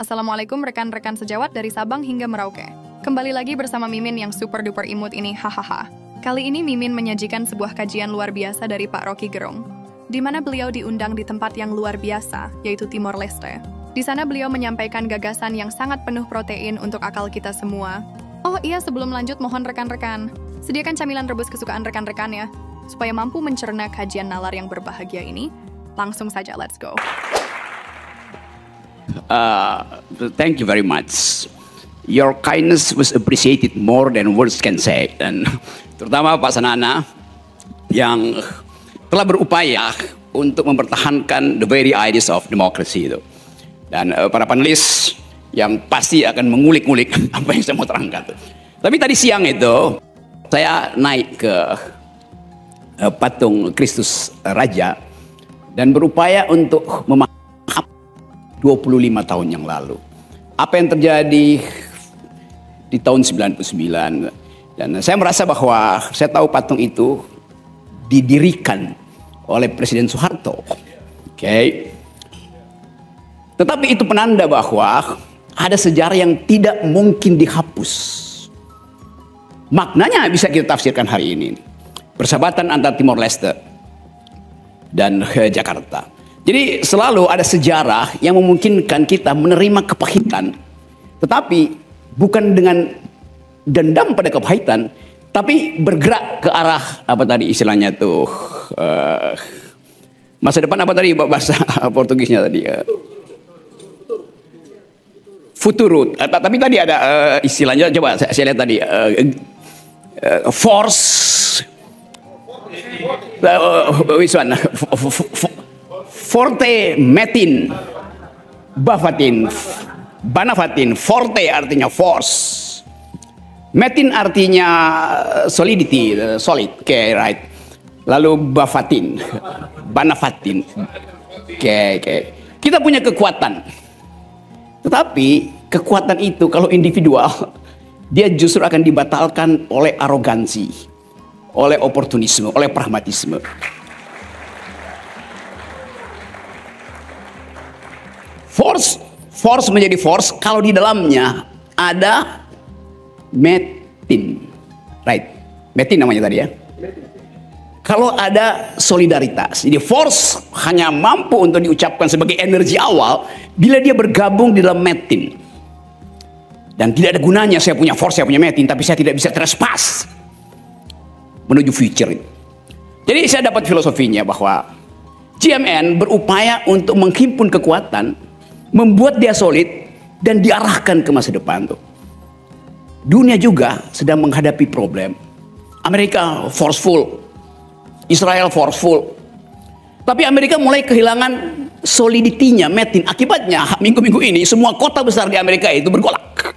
Assalamualaikum rekan-rekan sejawat dari Sabang hingga Merauke. Kembali lagi bersama Mimin yang super duper imut ini, hahaha. Kali ini Mimin menyajikan sebuah kajian luar biasa dari Pak Rocky Gerung, di mana beliau diundang di tempat yang luar biasa, yaitu Timor Leste. Di sana beliau menyampaikan gagasan yang sangat penuh protein untuk akal kita semua. Oh iya, sebelum lanjut mohon rekan-rekan, sediakan camilan rebus kesukaan rekan-rekan ya, supaya mampu mencerna kajian nalar yang berbahagia ini. Langsung saja, let's go. Thank you very much. Your kindness was appreciated more than words can say. Dan terutama Pak Sanana yang telah berupaya untuk mempertahankan the very ideas of democracy itu. Dan para panelis yang pasti akan mengulik-ngulik apa yang saya mau terangkan. Tapi tadi siang itu saya naik ke patung Kristus Raja dan berupaya untuk memahami 25 tahun yang lalu apa yang terjadi di tahun 99, dan saya merasa bahwa saya tahu patung itu didirikan oleh Presiden Soeharto. Tetapi itu penanda bahwa ada sejarah yang tidak mungkin dihapus. Maknanya bisa kita tafsirkan hari ini, persahabatan antara Timor Leste dan Jakarta. Jadi selalu ada sejarah yang memungkinkan kita menerima kepahitan, tetapi bukan dengan dendam pada kepahitan, tapi bergerak ke arah apa tadi istilahnya tuh masa depan, apa tadi bahasa Portugisnya tadi, futuro. Tapi tadi ada istilahnya, coba saya lihat tadi, force, which one? Forte, metin, bafatin, banafatin. Forte artinya force, metin artinya solidity, solid, right. Lalu bafatin, banafatin, Kita punya kekuatan, tetapi kekuatan itu kalau individual, dia justru akan dibatalkan oleh arogansi, oleh oportunisme, oleh pragmatisme. Force menjadi force kalau di dalamnya ada metin, right? Metin namanya tadi ya. Kalau ada solidaritas, jadi force hanya mampu untuk diucapkan sebagai energi awal bila dia bergabung di dalam metin. Dan tidak ada gunanya saya punya force, saya punya metin, tapi saya tidak bisa trespass menuju future. Jadi saya dapat filosofinya bahwa GMN berupaya untuk menghimpun kekuatan, membuat dia solid dan diarahkan ke masa depan tuh. Dunia juga sedang menghadapi problem. Amerika forceful, Israel forceful. Tapi Amerika mulai kehilangan soliditinya, metin. Akibatnya minggu-minggu ini semua kota besar di Amerika itu bergolak.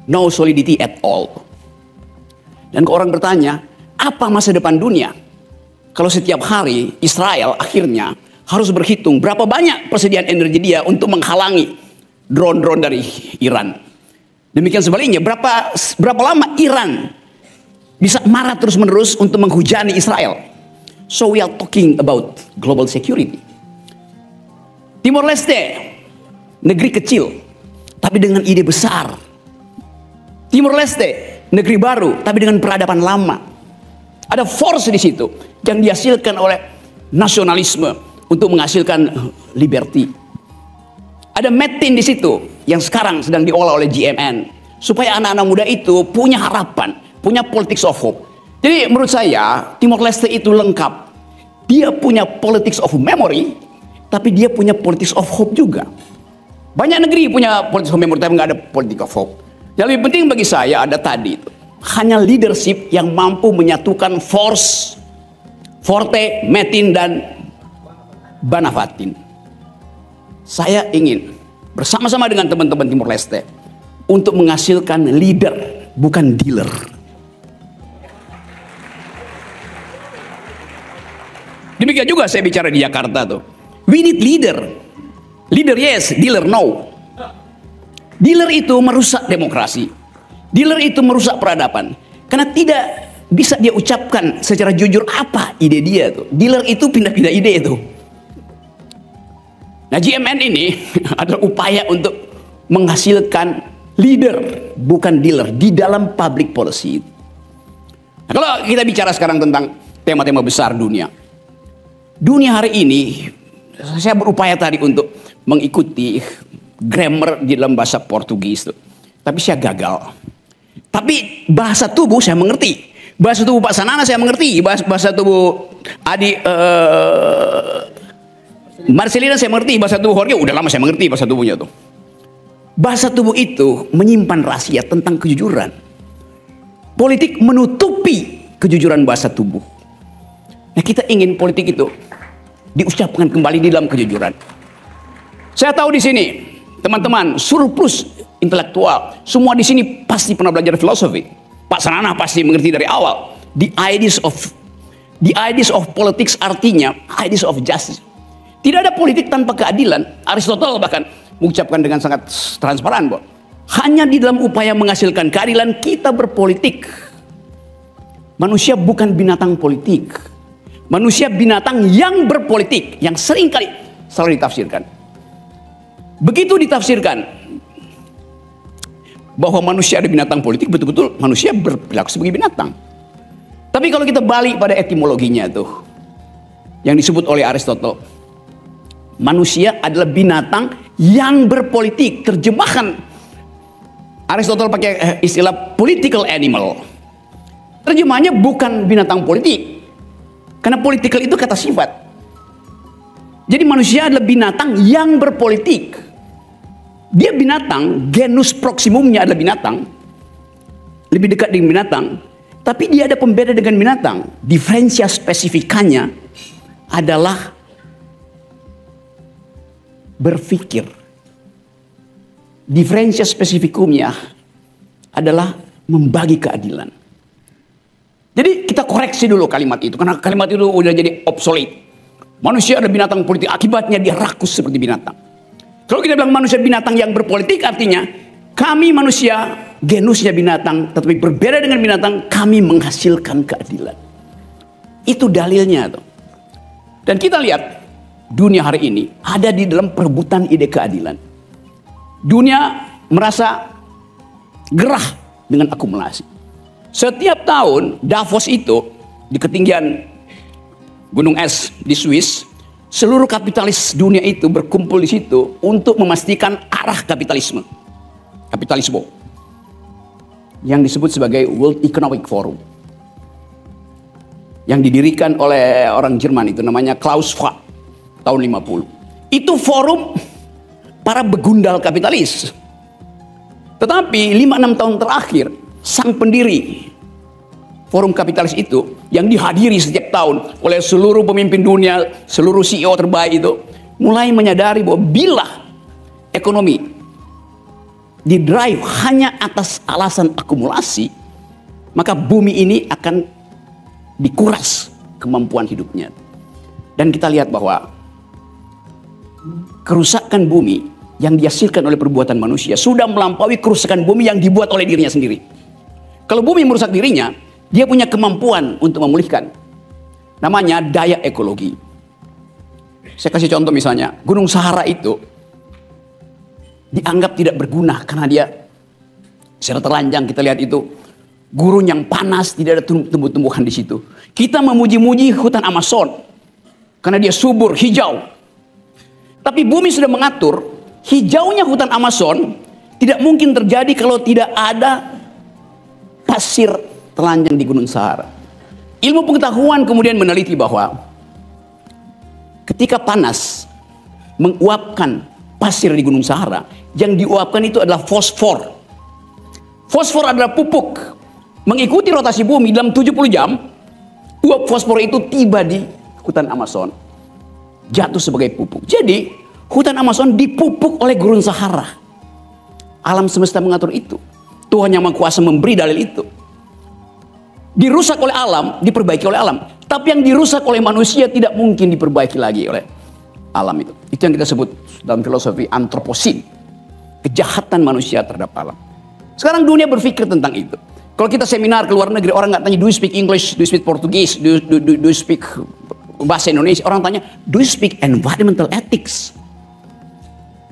No solidity at all. Dan orang bertanya, apa masa depan dunia kalau setiap hari Israel akhirnya harus berhitung berapa banyak persediaan energi dia untuk menghalangi drone-drone dari Iran. Demikian sebaliknya, berapa lama Iran bisa marah terus-menerus untuk menghujani Israel. So we are talking about global security. Timor Leste, negeri kecil, tapi dengan ide besar. Timor Leste, negeri baru, tapi dengan peradaban lama. Ada force di situ yang dihasilkan oleh nasionalisme untuk menghasilkan liberty. Ada metin di situ yang sekarang sedang diolah oleh GMN supaya anak-anak muda itu punya harapan, punya politics of hope. Jadi menurut saya Timor Leste itu lengkap. Dia punya politics of memory, tapi dia punya politics of hope juga. Banyak negeri punya politics of memory, tapi nggak ada politics of hope. Yang lebih penting bagi saya ada tadi itu, hanya leadership yang mampu menyatukan force, forte, metin, dan banafatin. Saya ingin bersama-sama dengan teman-teman Timor Leste untuk menghasilkan leader, bukan dealer. Demikian juga saya bicara di Jakarta tuh. We need leader. Leader yes, dealer no. Dealer itu merusak demokrasi. Dealer itu merusak peradaban. Karena tidak bisa dia ucapkan secara jujur apa ide dia tuh. Dealer itu pindah-pindah ide itu. Nah, GMN ini adalah upaya untuk menghasilkan leader, bukan dealer, di dalam public policy. Nah, kalau kita bicara sekarang tentang tema-tema besar dunia. Dunia hari ini, saya berupaya tadi untuk mengikuti grammar di dalam bahasa Portugis. Tapi saya gagal. Tapi bahasa tubuh saya mengerti. Bahasa tubuh Pak Sanana saya mengerti. Bahasa tubuh Adi Marcelina saya mengerti. Bahasa tubuh Jorge udah lama saya mengerti bahasa tubuhnya tuh. Bahasa tubuh itu menyimpan rahasia tentang kejujuran. Politik menutupi kejujuran bahasa tubuh. Nah, kita ingin politik itu diucapkan kembali di dalam kejujuran. Saya tahu di sini teman-teman surplus intelektual, semua di sini pasti pernah belajar filosofi. Pak Sanana pasti mengerti dari awal. The ideas of politics artinya ideas of justice. Tidak ada politik tanpa keadilan. Aristotle bahkan mengucapkan dengan sangat transparan bahwa hanya di dalam upaya menghasilkan keadilan kita berpolitik. Manusia bukan binatang politik. Manusia binatang yang berpolitik, yang seringkali selalu ditafsirkan. Begitu ditafsirkan bahwa manusia ada binatang politik, betul-betul manusia berperilaku sebagai binatang. Tapi kalau kita balik pada etimologinya tuh, yang disebut oleh Aristotle, manusia adalah binatang yang berpolitik. Terjemahan Aristotle pakai istilah political animal. Terjemahannya bukan binatang politik, karena political itu kata sifat. Jadi manusia adalah binatang yang berpolitik. Dia binatang, genus proximumnya adalah binatang, lebih dekat dengan binatang. Tapi dia ada pembeda dengan binatang. Diferensia spesifikannya adalah berpikir. Diferensia spesifikumnya adalah membagi keadilan. Jadi kita koreksi dulu kalimat itu, karena kalimat itu udah jadi obsolete. Manusia adalah binatang politik, akibatnya dia rakus seperti binatang. Kalau kita bilang manusia binatang yang berpolitik, artinya kami manusia genusnya binatang, tetapi berbeda dengan binatang, kami menghasilkan keadilan. Itu dalilnya tuh. Dan kita lihat dunia hari ini ada di dalam perebutan ide keadilan. Dunia merasa gerah dengan akumulasi. Setiap tahun Davos itu di ketinggian gunung es di Swiss, seluruh kapitalis dunia itu berkumpul di situ untuk memastikan arah kapitalisme yang disebut sebagai World Economic Forum, yang didirikan oleh orang Jerman itu namanya Klaus Schwab tahun 50. Itu forum para begundal kapitalis. Tetapi 5-6 tahun terakhir sang pendiri forum kapitalis itu yang dihadiri setiap tahun oleh seluruh pemimpin dunia, seluruh CEO terbaik itu mulai menyadari bahwa bila ekonomi didrive hanya atas alasan akumulasi, maka bumi ini akan dikuras kemampuan hidupnya. Dan kita lihat bahwa kerusakan bumi yang dihasilkan oleh perbuatan manusia sudah melampaui kerusakan bumi yang dibuat oleh dirinya sendiri. Kalau bumi merusak dirinya, dia punya kemampuan untuk memulihkan. Namanya daya ekologi. Saya kasih contoh misalnya, Gunung Sahara itu dianggap tidak berguna karena dia secara telanjang. Kita lihat itu gurun yang panas, tidak ada tumbuh-tumbuhan di situ. Kita memuji-muji hutan Amazon karena dia subur, hijau. Tapi bumi sudah mengatur hijaunya hutan Amazon tidak mungkin terjadi kalau tidak ada pasir telanjang di Gunung Sahara. Ilmu pengetahuan kemudian meneliti bahwa ketika panas menguapkan pasir di Gunung Sahara, yang diuapkan itu adalah fosfor. Fosfor adalah pupuk. Mengikuti rotasi bumi dalam 70 jam, uap fosfor itu tiba di hutan Amazon, jatuh sebagai pupuk. Jadi hutan Amazon dipupuk oleh Gurun Sahara. Alam semesta mengatur itu. Tuhan yang Maha Kuasa memberi dalil itu. Dirusak oleh alam, diperbaiki oleh alam. Tapi yang dirusak oleh manusia tidak mungkin diperbaiki lagi oleh alam itu. Itu yang kita sebut dalam filosofi antroposin. Kejahatan manusia terhadap alam. Sekarang dunia berpikir tentang itu. Kalau kita seminar ke luar negeri, orang nggak tanya, do you speak English, do you speak Portugis, do you speak bahasa Indonesia. Orang tanya, do you speak environmental ethics?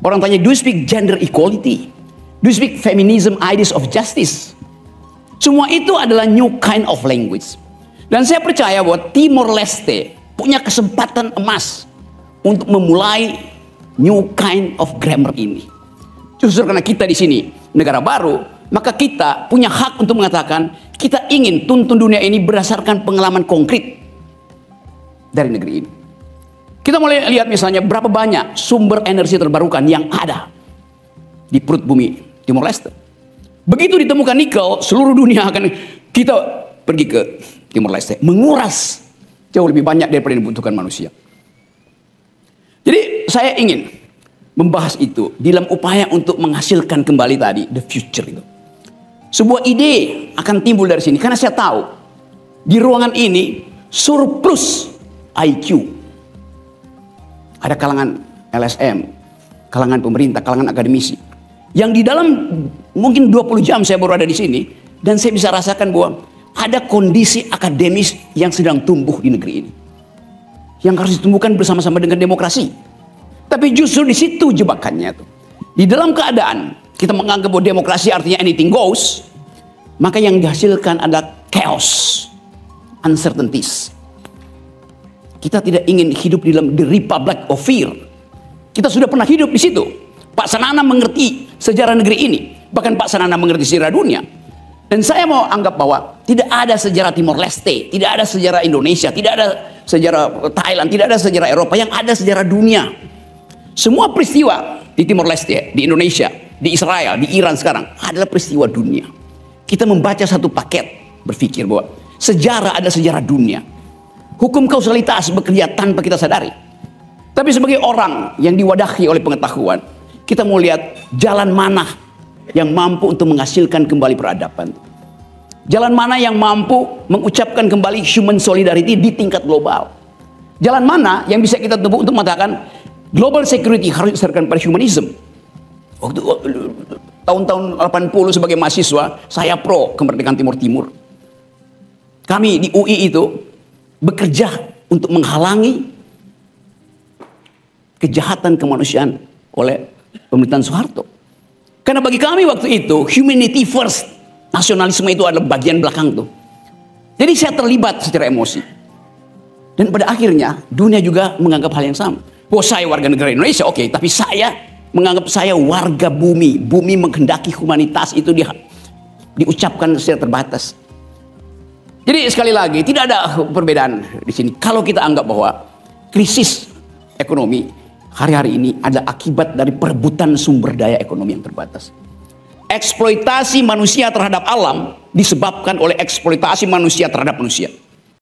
Orang tanya, do you speak gender equality? Do you speak feminism, ideas of justice? Semua itu adalah new kind of language. Dan saya percaya bahwa Timor Leste punya kesempatan emas untuk memulai new kind of grammar ini. Justru karena kita di sini negara baru, maka kita punya hak untuk mengatakan kita ingin tuntun dunia ini berdasarkan pengalaman konkret dari negeri ini. Kita mulai lihat misalnya berapa banyak sumber energi terbarukan yang ada di perut bumi Timor Leste. Begitu ditemukan nikel, seluruh dunia akan kita pergi ke Timor Leste, menguras jauh lebih banyak daripada yang dibutuhkan manusia. Jadi saya ingin membahas itu dalam upaya untuk menghasilkan kembali tadi the future itu. Sebuah ide akan timbul dari sini karena saya tahu di ruangan ini surplus IQ. Ada kalangan LSM, kalangan pemerintah, kalangan akademisi. Yang di dalam mungkin 20 jam saya baru ada di sini. Dan saya bisa rasakan bahwa ada kondisi akademis yang sedang tumbuh di negeri ini. Yang harus ditumbuhkan bersama-sama dengan demokrasi. Tapi justru di situ jebakannya tuh. Di dalam keadaan kita menganggap bahwa demokrasi artinya anything goes. Maka yang dihasilkan adalah chaos, uncertainties. Kita tidak ingin hidup di dalam the republic of fear. Kita sudah pernah hidup di situ. Pak Sanana mengerti sejarah negeri ini. Bahkan Pak Sanana mengerti sejarah dunia. Dan saya mau anggap bahwa tidak ada sejarah Timor Leste, tidak ada sejarah Indonesia, tidak ada sejarah Thailand, tidak ada sejarah Eropa, yang ada sejarah dunia. Semua peristiwa di Timor Leste, di Indonesia, di Israel, di Iran sekarang adalah peristiwa dunia. Kita membaca satu paket, berpikir bahwa sejarah adalah sejarah dunia. Hukum kausalitas bekerja tanpa kita sadari. Tapi sebagai orang yang diwadahi oleh pengetahuan, kita mau lihat jalan mana yang mampu untuk menghasilkan kembali peradaban. Jalan mana yang mampu mengucapkan kembali human solidarity di tingkat global. Jalan mana yang bisa kita tempuh untuk mengatakan global security harus didasarkan pada humanism. Waktu tahun-tahun 80 sebagai mahasiswa, saya pro kemerdekaan Timur Timur. Kami di UI itu bekerja untuk menghalangi kejahatan kemanusiaan oleh pemerintahan Soeharto. Karena bagi kami waktu itu humanity first, nasionalisme itu adalah bagian belakang tuh. Jadi saya terlibat secara emosi. Dan pada akhirnya dunia juga menganggap hal yang sama. Oh, saya warga negara Indonesia, oke, tapi saya menganggap saya warga bumi. Bumi menghendaki humanitas itu diucapkan secara terbatas. Jadi sekali lagi tidak ada perbedaan di sini. Kalau kita anggap bahwa krisis ekonomi hari-hari ini adalah akibat dari perebutan sumber daya ekonomi yang terbatas. Eksploitasi manusia terhadap alam disebabkan oleh eksploitasi manusia terhadap manusia.